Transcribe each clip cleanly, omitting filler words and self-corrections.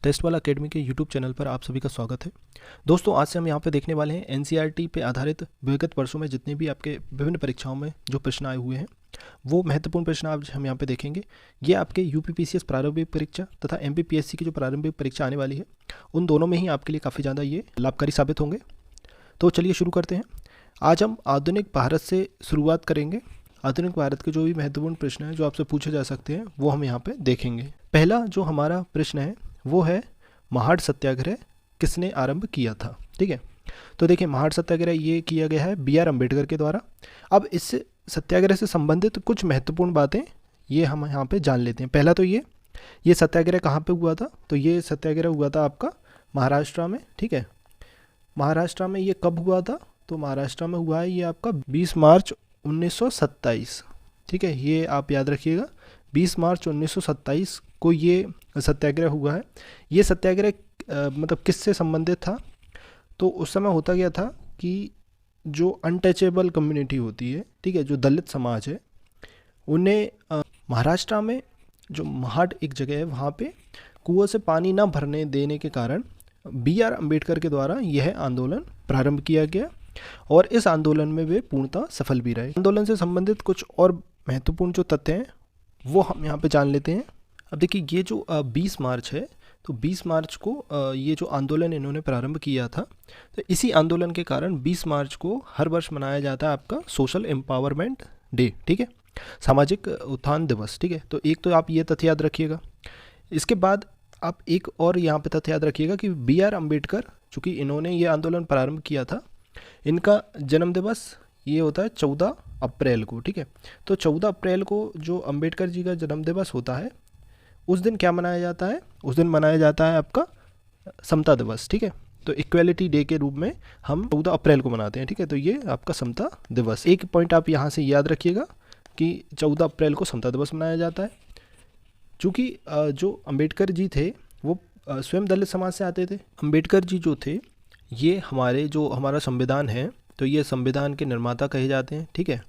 Test वाला academy के YouTube channel पर आप सभी का स्वागत है। दोस्तों, आज से हम यहाँ पे देखने वाले हैं एनसीईआरटी पे आधारित विगत वर्षों में जितने भी आपके विभिन्न परीक्षाओं में जो प्रश्न आए हुए हैं वो महत्वपूर्ण प्रश्न आज हम यहाँ पे देखेंगे। ये आपके यूपीपीसीएस प्रारंभिक परीक्षा तथा एमपीपीएससी की जो प्रारंभिक परीक्षा आने वाली है उन दोनों में ही आपके लिए काफ़ी ज़्यादा ये लाभकारी साबित होंगे। तो चलिए शुरू करते हैं। आज हम आधुनिक भारत से शुरुआत करेंगे। आधुनिक भारत के जो भी महत्वपूर्ण प्रश्न हैं जो आपसे पूछे जा सकते हैं वो हम यहाँ पे देखेंगे। पहला जो हमारा प्रश्न है वो है महाड़ सत्याग्रह किसने आरंभ किया था। ठीक है, तो देखिए महाड़ सत्याग्रह ये किया गया है बी आर अम्बेडकर के द्वारा। अब इस सत्याग्रह से संबंधित कुछ महत्वपूर्ण बातें ये हम यहाँ पे जान लेते हैं। पहला तो ये सत्याग्रह कहाँ पे हुआ था, तो ये सत्याग्रह हुआ था आपका महाराष्ट्र में। ठीक है, महाराष्ट्र में ये कब हुआ था, तो महाराष्ट्र में हुआ है ये आपका 20 मार्च 1927। ठीक है, ये आप याद रखिएगा, 20 मार्च 1927 को ये सत्याग्रह हुआ है। ये सत्याग्रह मतलब किससे संबंधित था, तो उस समय होता गया था कि जो अनटचेबल कम्युनिटी होती है, ठीक है, जो दलित समाज है, उन्हें महाराष्ट्र में जो महाड एक जगह है वहाँ पे कुआं से पानी ना भरने देने के कारण बी आर अम्बेडकर के द्वारा यह आंदोलन प्रारंभ किया गया और इस आंदोलन में वे पूर्णतः सफल भी रहे। आंदोलन से संबंधित कुछ और महत्वपूर्ण जो तथ्य हैं वो हम यहाँ पे जान लेते हैं। अब देखिए ये जो 20 मार्च है, तो 20 मार्च को ये जो आंदोलन इन्होंने प्रारंभ किया था, तो इसी आंदोलन के कारण 20 मार्च को हर वर्ष मनाया जाता है आपका सोशल एम्पावरमेंट डे। ठीक है, सामाजिक उत्थान दिवस। ठीक है, तो एक तो आप ये तथ्य याद रखिएगा। इसके बाद आप एक और यहाँ पे तथ्य याद रखिएगा कि बी आर अम्बेडकर, चूँकि इन्होंने ये आंदोलन प्रारंभ किया था, इनका जन्म दिवस ये होता है 14 अप्रैल को। ठीक है, तो 14 अप्रैल को जो अम्बेडकर जी का जन्म दिवस होता है उस दिन क्या मनाया जाता है, उस दिन मनाया जाता है आपका समता दिवस। ठीक है, तो इक्वेलिटी डे के रूप में हम 14 अप्रैल को मनाते हैं। ठीक है, तो ये आपका समता दिवस। एक पॉइंट आप यहाँ से याद रखिएगा कि 14 अप्रैल को समता दिवस मनाया जाता है। चूँकि जो अम्बेडकर जी थे वो स्वयं दलित समाज से आते थे। अम्बेडकर जी जो थे ये हमारा संविधान है, तो ये संविधान के निर्माता कहे जाते हैं। ठीक है,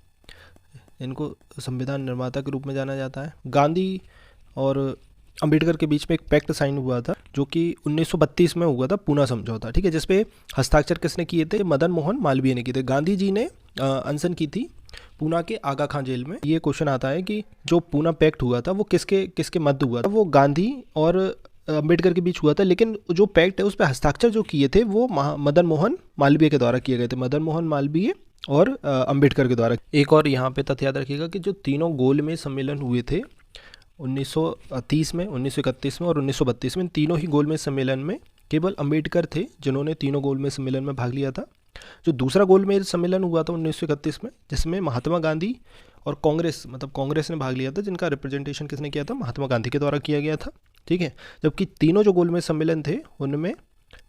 इनको संविधान निर्माता के रूप में जाना जाता है। गांधी और अम्बेडकर के बीच में एक पैक्ट साइन हुआ था जो कि 1932 में हुआ था, पूना समझौता। ठीक है, जिसपे हस्ताक्षर किसने किए थे, मदन मोहन मालवीय ने किए थे। गांधी जी ने अनशन की थी पूना के आगा खां जेल में। ये क्वेश्चन आता है कि जो पूना पैक्ट हुआ था वो किसके मध्य हुआ था, वो गांधी और अम्बेडकर के बीच हुआ था, लेकिन जो पैक्ट है उस पर हस्ताक्षर जो किए थे वो मदन मोहन मालवीय के द्वारा किए गए थे। मदन मोहन मालवीय और अम्बेडकर के द्वारा। एक और यहाँ पे तथ्य याद रखिएगा कि जो तीनों गोलमेज सम्मेलन हुए थे 1930 में, 1931 में और 1932 में, इन तीनों ही गोलमेज सम्मेलन में केवल अम्बेडकर थे जिन्होंने तीनों गोलमेज सम्मेलन में भाग लिया था। जो दूसरा गोलमेज सम्मेलन हुआ था 1931 में, जिसमें महात्मा गांधी और कांग्रेस ने भाग लिया था, जिनका रिप्रेजेंटेशन किसने किया था, महात्मा गांधी के द्वारा किया गया था। ठीक है, जबकि तीनों जो गोलमेज सम्मेलन थे उनमें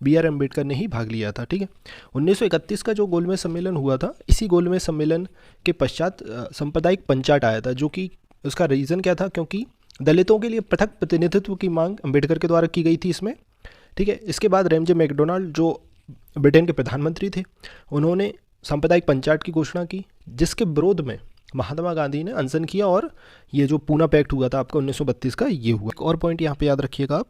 बी आर अम्बेडकर ने ही भाग लिया था। ठीक है, 1931 का जो गोलमेज सम्मेलन हुआ था, इसी गोलमेज सम्मेलन के पश्चात सांप्रदायिक पंचायत आया था, जो कि उसका रीज़न क्या था, क्योंकि दलितों के लिए पृथक प्रतिनिधित्व की मांग अम्बेडकर के द्वारा की गई थी इसमें। ठीक है, इसके बाद रैमजे मैकडोनाल्ड जो ब्रिटेन के प्रधानमंत्री थे, उन्होंने सांप्रदायिक पंचायत की घोषणा की, जिसके विरोध में महात्मा गांधी ने अनशन किया और ये जो पूना पैक्ट हुआ था आपका 1932 का, ये हुआ। एक और पॉइंट यहाँ पे याद रखिएगा आप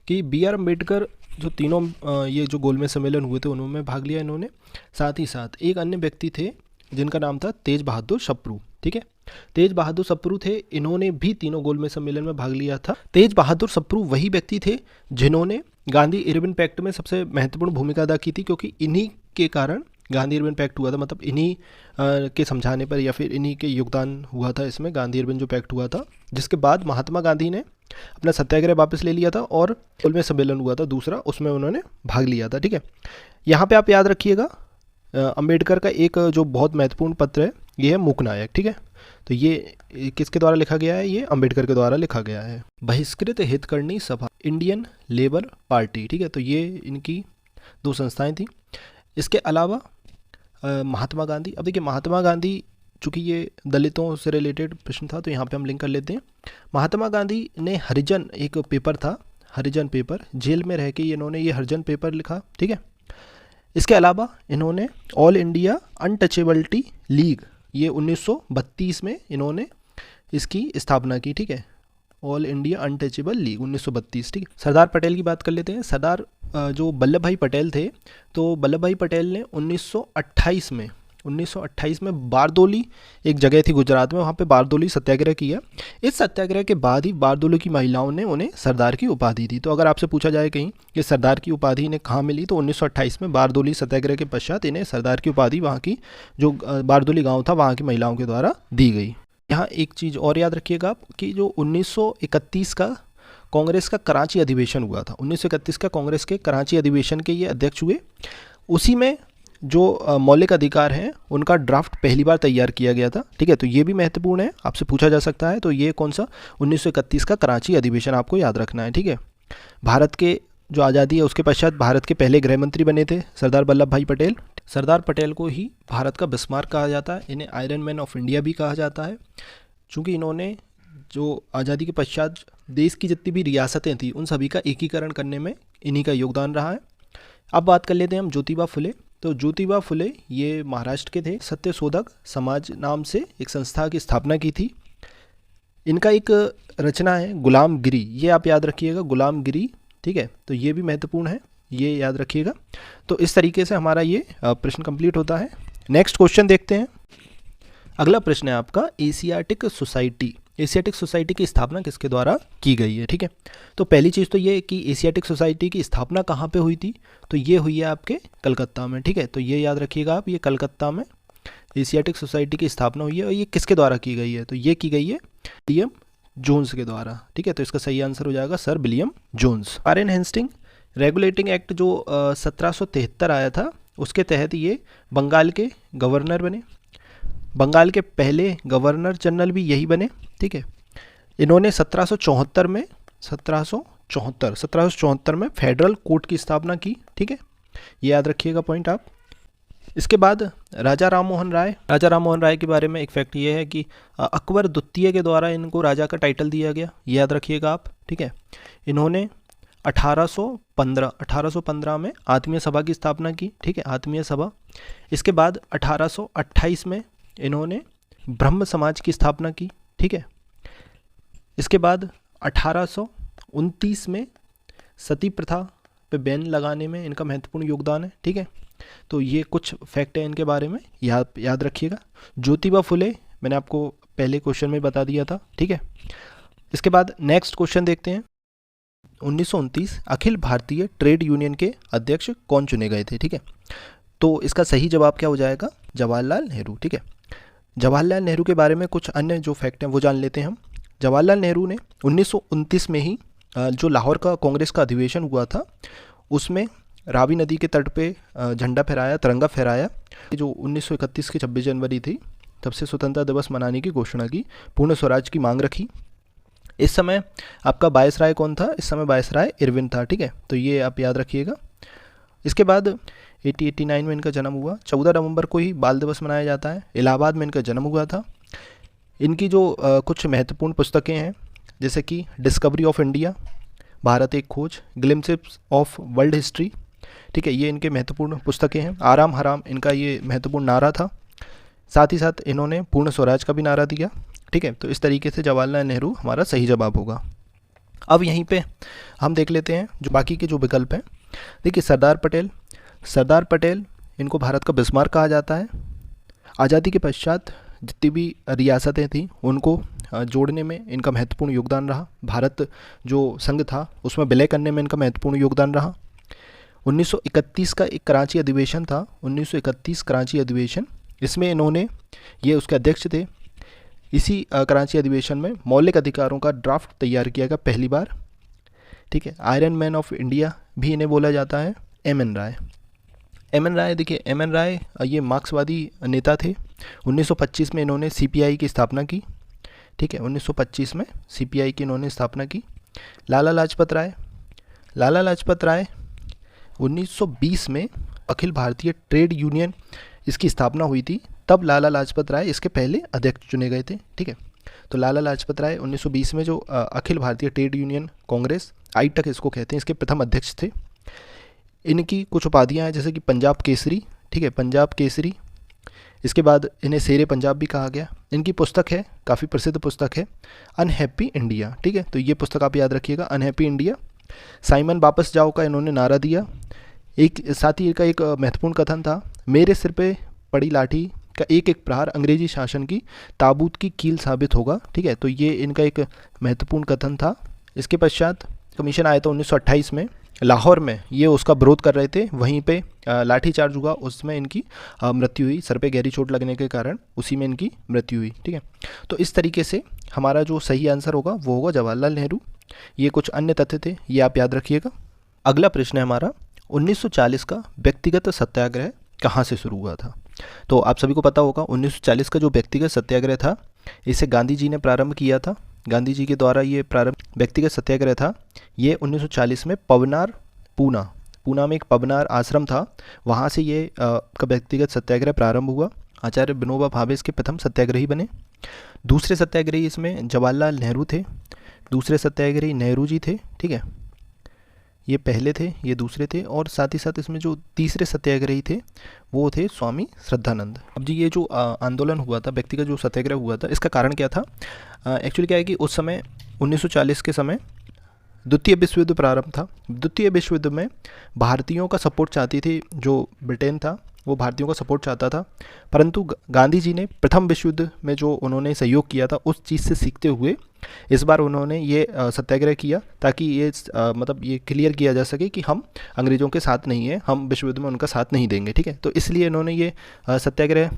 कि बी आर अम्बेडकर जो तीनों ये जो गोलमेज सम्मेलन हुए थे उनमें भाग लिया इन्होंने। साथ ही साथ एक अन्य व्यक्ति थे जिनका नाम था तेज बहादुर सप्रू। ठीक है, तेज बहादुर सप्रू थे, इन्होंने भी तीनों गोलमेज सम्मेलन में भाग लिया था। तेज बहादुर सप्रू वही व्यक्ति थे जिन्होंने गांधी इरविन पैक्ट में सबसे महत्वपूर्ण भूमिका अदा की थी, क्योंकि इन्हीं के कारण गांधी इरविन पैक्ट हुआ था। मतलब इन्हीं के समझाने पर या फिर इन्हीं के योगदान हुआ था इसमें गांधी इरविन जो पैक्ट हुआ था, जिसके बाद महात्मा गांधी ने अपना सत्याग्रह वापस ले लिया था और गोलमेज सम्मेलन हुआ था दूसरा, उसमें उन्होंने भाग लिया था। ठीक है, यहाँ पे आप याद रखिएगा अम्बेडकर का एक जो बहुत महत्वपूर्ण पत्र है ये है मूकनायक। ठीक है, तो ये किसके द्वारा लिखा गया है, ये अम्बेडकर के द्वारा लिखा गया है। बहिष्कृत हितकर्णी सभा, इंडियन लेबर पार्टी। ठीक है, तो ये इनकी दो संस्थाएं थी। इसके अलावा महात्मा गांधी, अब देखिए महात्मा गांधी, चूँकि ये दलितों से रिलेटेड प्रश्न था तो यहाँ पे हम लिंक कर लेते हैं। महात्मा गांधी ने हरिजन, एक पेपर था हरिजन पेपर, जेल में रह के इन्होंने ये हरिजन पेपर लिखा। ठीक है, इसके अलावा इन्होंने ऑल इंडिया अनटचेबिलिटी लीग, ये 1932 में इन्होंने इसकी स्थापना की। ठीक है, ऑल इंडिया अनटचेबल लीग 1932, ठीक है। सरदार पटेल की बात कर लेते हैं। सरदार जो वल्लभ भाई पटेल थे, तो वल्लभ भाई पटेल ने 1928 में बारदोली एक जगह थी गुजरात में, वहाँ पे बारदोली सत्याग्रह किया। इस सत्याग्रह के बाद ही बारदोली की महिलाओं ने उन्हें सरदार की उपाधि दी। तो अगर आपसे पूछा जाए कहीं कि सरदार की उपाधि इन्हें कहाँ मिली, तो 1928 में बारदोली सत्याग्रह के पश्चात इन्हें सरदार की उपाधि वहाँ की जो बारदोली गाँव था वहाँ की महिलाओं के द्वारा दी गई। यहाँ एक चीज़ और याद रखिएगा आप कि जो 1931 का कांग्रेस का कराची अधिवेशन हुआ था, 1931 का कांग्रेस के कराची अधिवेशन के ये अध्यक्ष हुए। उसी में जो मौलिक अधिकार हैं उनका ड्राफ्ट पहली बार तैयार किया गया था, ठीक है। तो ये भी महत्वपूर्ण है, आपसे पूछा जा सकता है। तो ये कौन सा 1931 का कराची अधिवेशन आपको याद रखना है, ठीक है। भारत के जो आज़ादी है उसके पश्चात भारत के पहले गृह मंत्री बने थे सरदार वल्लभ भाई पटेल। सरदार पटेल को ही भारत का बिस्मार्क कहा जाता है, इन्हें आयरन मैन ऑफ इंडिया भी कहा जाता है, चूँकि इन्होंने जो आज़ादी के पश्चात देश की जितनी भी रियासतें थी उन सभी का एकीकरण करने में इन्हीं का योगदान रहा है। अब बात कर लेते हैं हम ज्योतिबा फुले। तो ज्योतिबा फुले ये महाराष्ट्र के थे। सत्यशोधक समाज नाम से एक संस्था की स्थापना की थी। इनका एक रचना है गुलामगिरी, ये आप याद रखिएगा, गुलामगिरी, ठीक है। तो ये भी महत्वपूर्ण है, ये याद रखिएगा। तो इस तरीके से हमारा ये प्रश्न कंप्लीट होता है। नेक्स्ट क्वेश्चन देखते हैं। अगला प्रश्न है आपका एशियाटिक सोसाइटी। एशियाटिक सोसाइटी की स्थापना किसके द्वारा की गई है, ठीक है। तो पहली चीज़ तो ये कि एशियाटिक सोसाइटी की स्थापना कहाँ पे हुई थी, तो ये हुई है आपके कलकत्ता में, ठीक है। तो ये याद रखिएगा आप, ये कलकत्ता में एशियाटिक सोसाइटी की स्थापना हुई है। और ये किसके द्वारा की गई है, तो ये की गई है विलियम जोन्स के द्वारा, ठीक है। तो इसका सही आंसर हो जाएगा sir William Jones. Warren Hasting regulating act जो 1773 आया था, उसके तहत ये बंगाल के गवर्नर बने। बंगाल के पहले गवर्नर जनरल भी यही बने, ठीक है। इन्होंने 1774 में फेडरल कोर्ट की स्थापना की, ठीक है। ये याद रखिएगा पॉइंट आप। इसके बाद राजा राम मोहन राय के बारे में एक फैक्ट ये है कि अकबर द्वितीय के द्वारा इनको राजा का टाइटल दिया गया, ये याद रखिएगा आप, ठीक है। इन्होंने 1815 में आत्मीय सभा की स्थापना की, ठीक है, आत्मीय सभा। इसके बाद 1828 में इन्होंने ब्रह्म समाज की स्थापना की, ठीक है। इसके बाद 1829 में सती प्रथा पे बैन लगाने में इनका महत्वपूर्ण योगदान है, ठीक है। तो ये कुछ फैक्ट है इनके बारे में, याद रखिएगा। ज्योतिबा फुले मैंने आपको पहले क्वेश्चन में बता दिया था, ठीक है। इसके बाद नेक्स्ट क्वेश्चन देखते हैं। 1929 अखिल भारतीय ट्रेड यूनियन के अध्यक्ष कौन चुने गए थे, ठीक है। तो इसका सही जवाब क्या हो जाएगा, जवाहरलाल नेहरू, ठीक है। जवाहरलाल नेहरू के बारे में कुछ अन्य जो फैक्ट हैं वो जान लेते हैं हम। जवाहरलाल नेहरू ने 1929 में ही जो लाहौर का कांग्रेस का अधिवेशन हुआ था उसमें रावी नदी के तट पे झंडा फहराया, तिरंगा फहराया। जो 1931 की 26 जनवरी थी, तब से स्वतंत्रता दिवस मनाने की घोषणा की, पूर्ण स्वराज की मांग रखी। इस समय आपका वायसराय कौन था, इस समय वायसराय इरविन था, ठीक है। तो ये आप याद रखिएगा। इसके बाद 1889 में इनका जन्म हुआ। 14 नवंबर को ही बाल दिवस मनाया जाता है। इलाहाबाद में इनका जन्म हुआ था। इनकी जो कुछ महत्वपूर्ण पुस्तकें हैं जैसे कि डिस्कवरी ऑफ इंडिया, भारत एक खोज, ग्लिम्पसेस ऑफ वर्ल्ड हिस्ट्री, ठीक है, ये इनके महत्वपूर्ण पुस्तकें हैं। आराम हराम इनका ये महत्वपूर्ण नारा था। साथ ही साथ इन्होंने पूर्ण स्वराज का भी नारा दिया, ठीक है। तो इस तरीके से जवाहरलाल नेहरू हमारा सही जवाब होगा। अब यहीं पे हम देख लेते हैं जो बाकी के जो विकल्प हैं। देखिए सरदार पटेल इनको भारत का बिस्मार्क कहा जाता है। आज़ादी के पश्चात जितनी भी रियासतें थीं उनको जोड़ने में इनका महत्वपूर्ण योगदान रहा। भारत जो संघ था उसमें विलय करने में इनका महत्वपूर्ण योगदान रहा। 1931 का एक कराची अधिवेशन था, 1931 कराची अधिवेशन, इसमें इन्होंने, ये उसके अध्यक्ष थे। इसी कराची अधिवेशन में मौलिक अधिकारों का ड्राफ्ट तैयार किया गया पहली बार, ठीक है। आयरन मैन ऑफ इंडिया भी इन्हें बोला जाता है। एम एन राय देखिए, एम एन राय ये मार्क्सवादी नेता थे। 1925 में इन्होंने सीपीआई की स्थापना की, ठीक है, 1925 में सीपीआई की इन्होंने स्थापना की। लाला लाजपत राय 1920 में अखिल भारतीय ट्रेड यूनियन इसकी स्थापना हुई थी, तब लाला लाजपत राय इसके पहले अध्यक्ष चुने गए थे, ठीक है। तो लाला लाजपत राय 1920 में जो अखिल भारतीय ट्रेड यूनियन कांग्रेस, आई तक इसको कहते हैं, इसके प्रथम अध्यक्ष थे। इनकी कुछ उपाधियां हैं जैसे कि पंजाब केसरी, ठीक है, पंजाब केसरी। इसके बाद इन्हें शेरे पंजाब भी कहा गया। इनकी पुस्तक है, काफ़ी प्रसिद्ध पुस्तक है, अनहैप्पी इंडिया। ठीक है, तो ये पुस्तक आप याद रखिएगा, अनहैप्पी इंडिया। साइमन वापस जाओ का इन्होंने नारा दिया। एक साथ ही का एक महत्वपूर्ण कथन था, मेरे सिर पे पड़ी लाठी का एक एक प्रहार अंग्रेजी शासन की ताबूत की कील साबित होगा। ठीक है, तो ये इनका एक महत्वपूर्ण कथन था। इसके पश्चात कमीशन आया था 1928 में, लाहौर में ये उसका विरोध कर रहे थे, वहीं पे लाठीचार्ज हुआ, उसमें इनकी मृत्यु हुई, सर पे गहरी चोट लगने के कारण उसी में इनकी मृत्यु हुई। ठीक है, तो इस तरीके से हमारा जो सही आंसर होगा वो होगा जवाहरलाल नेहरू। ये कुछ अन्य तथ्य थे, ये आप याद रखिएगा। अगला प्रश्न है हमारा, 1940 का व्यक्तिगत सत्याग्रह कहाँ से शुरू हुआ था? तो आप सभी को पता होगा 1940 का जो व्यक्तिगत सत्याग्रह था, इसे गांधी जी ने प्रारंभ किया था। गांधी जी के द्वारा ये प्रारंभ व्यक्तिगत सत्याग्रह था। ये 1940 में पवनार, पूना में एक पवनार आश्रम था, वहाँ से ये का व्यक्तिगत सत्याग्रह प्रारंभ हुआ। आचार्य विनोबा भावे इसके प्रथम सत्याग्रही बने। दूसरे सत्याग्रही इसमें जवाहरलाल नेहरू थे, दूसरे सत्याग्रही नेहरू जी थे। ठीक है, ये पहले थे, ये दूसरे थे, और साथ ही साथ इसमें जो तीसरे सत्याग्रही थे वो थे स्वामी श्रद्धानंद। अब जी ये जो आंदोलन हुआ था, व्यक्तिगत जो सत्याग्रह हुआ था, इसका कारण क्या था? एक्चुअली क्या है कि उस समय 1940 के समय द्वितीय विश्व युद्ध प्रारंभ था। द्वितीय विश्व युद्ध में भारतीयों का सपोर्ट चाहती थी, जो ब्रिटेन था वो भारतीयों का सपोर्ट चाहता था, परंतु गांधी जी ने प्रथम विश्व युद्ध में जो उन्होंने सहयोग किया था उस चीज़ से सीखते हुए इस बार उन्होंने ये सत्याग्रह किया, ताकि ये मतलब ये क्लियर किया जा सके कि हम अंग्रेज़ों के साथ नहीं हैं, हम विश्व युद्ध में उनका साथ नहीं देंगे। ठीक है, तो इसलिए इन्होंने ये सत्याग्रह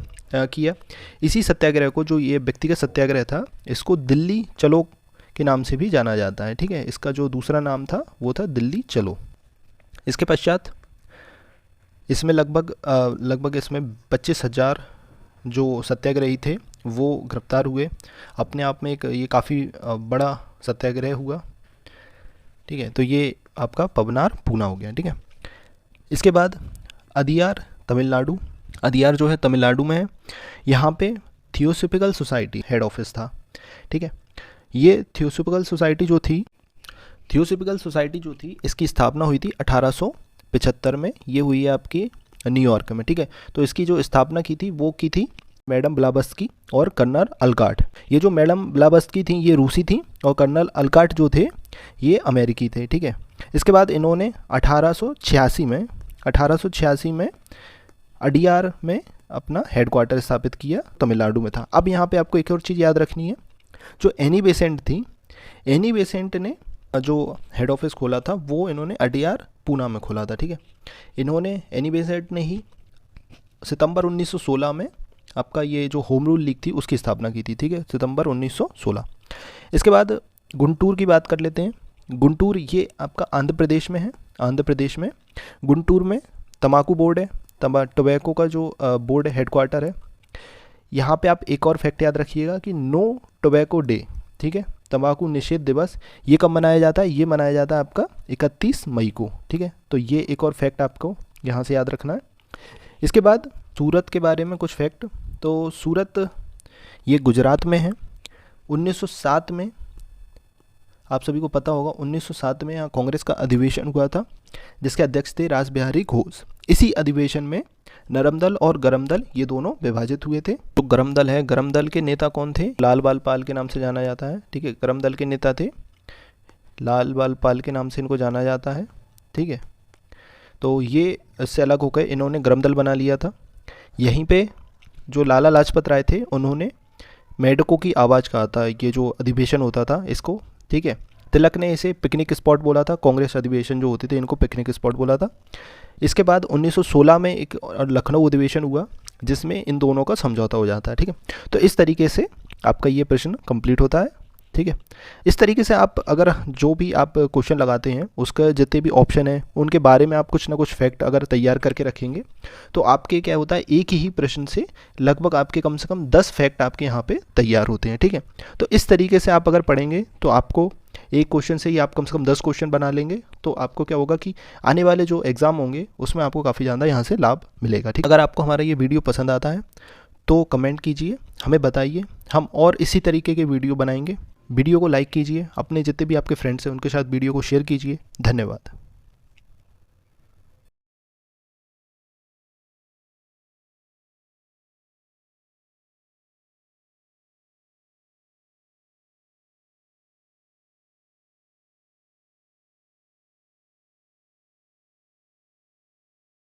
किया। इसी सत्याग्रह को, जो ये व्यक्तिगत सत्याग्रह था, इसको दिल्ली चलो के नाम से भी जाना जाता है। ठीक है, इसका जो दूसरा नाम था वो था दिल्ली चलो। इसके पश्चात इसमें लगभग इसमें 25,000 जो सत्याग्रही थे वो गिरफ्तार हुए। अपने आप में एक ये काफ़ी बड़ा सत्याग्रह हुआ। ठीक है, तो ये आपका पवनार पूना हो गया। ठीक है, इसके बाद अदियार तमिलनाडु, अदियार जो है तमिलनाडु में है। यहाँ पे थियोसॉफिकल सोसाइटी हेड ऑफिस था। ठीक है, ये थियोसॉफिकल सोसाइटी जो थी इसकी स्थापना हुई थी 1875 में। ये हुई है आपकी न्यूयॉर्क में। ठीक है, तो इसकी जो स्थापना की थी वो की थी मैडम ब्लावत्स्की और कर्नल अलकाट। ये जो मैडम ब्लावत्स्की थी ये रूसी थी, और कर्नल अलकाट जो थे ये अमेरिकी थे। ठीक है, इसके बाद इन्होंने 1886 में अडियार में अपना हेडक्वार्टर स्थापित किया, तमिलनाडु में था। अब यहाँ पे आपको एक और चीज़ याद रखनी है, जो एनी बेसेंट थी, एनी बेसेंट ने जो हेड ऑफिस खोला था वो इन्होंने अडियार पूना में खोला था। ठीक है, इन्होंने एनी बेसेंट ने ही सितंबर 1916 में आपका ये जो होम रूल लीग थी उसकी स्थापना की थी। ठीक है, सितंबर 1916। इसके बाद गुंटूर की बात कर लेते हैं। गुंटूर ये आपका आंध्र प्रदेश में है। आंध्र प्रदेश में गुंटूर में तंबाकू बोर्ड है, टोबैको का जो बोर्ड है, हेडक्वार्टर है। यहाँ पे आप एक और फैक्ट याद रखिएगा कि नो टोबैको डे, ठीक है, तंबाकू निषेध दिवस, ये कब मनाया जाता है? ये मनाया जाता है आपका 31 मई को। ठीक है, तो ये एक और फैक्ट आपको यहाँ से याद रखना है। इसके बाद सूरत के बारे में कुछ फैक्ट। तो सूरत ये गुजरात में है। 1907 में आप सभी को पता होगा 1907 में यहाँ कांग्रेस का अधिवेशन हुआ था, जिसके अध्यक्ष थे रास बिहारी घोष। इसी अधिवेशन में नरम दल और गरम दल ये दोनों विभाजित हुए थे। तो गरम दल है, गरम दल के नेता कौन थे? लाल बाल पाल के नाम से जाना जाता है। ठीक है, गरम दल के नेता थे लाल बाल पाल के नाम से इनको जाना जाता है। ठीक है, तो ये इससे अलग होकर इन्होंने गरम दल बना लिया था। यहीं पे जो लाला लाजपत राय थे उन्होंने मेडको की आवाज़ कहा था, ये जो अधिवेशन होता था इसको। ठीक है, तिलक ने इसे पिकनिक स्पॉट बोला था, कांग्रेस अधिवेशन जो होते थे इनको पिकनिक स्पॉट बोला था। इसके बाद 1916 में एक लखनऊ अधिवेशन हुआ जिसमें इन दोनों का समझौता हो जाता है। ठीक है, तो इस तरीके से आपका ये प्रश्न कंप्लीट होता है। ठीक है, इस तरीके से आप अगर जो भी आप क्वेश्चन लगाते हैं उसका जितने भी ऑप्शन है उनके बारे में आप कुछ ना कुछ फैक्ट अगर तैयार करके रखेंगे तो आपके क्या होता है, एक ही प्रश्न से लगभग आपके कम से कम 10 फैक्ट आपके यहाँ पे तैयार होते हैं। ठीक है, तो इस तरीके से आप अगर पढ़ेंगे तो आपको एक क्वेश्चन से ही आप कम से कम 10 क्वेश्चन बना लेंगे, तो आपको क्या होगा कि आने वाले जो एग्ज़ाम होंगे उसमें आपको काफ़ी ज़्यादा यहाँ से लाभ मिलेगा। ठीक, अगर आपको हमारा ये वीडियो पसंद आता है तो कमेंट कीजिए, हमें बताइए, हम और इसी तरीके के वीडियो बनाएंगे। वीडियो को लाइक कीजिए, अपने जितने भी आपके फ्रेंड्स हैं उनके साथ वीडियो को शेयर कीजिए। धन्यवाद।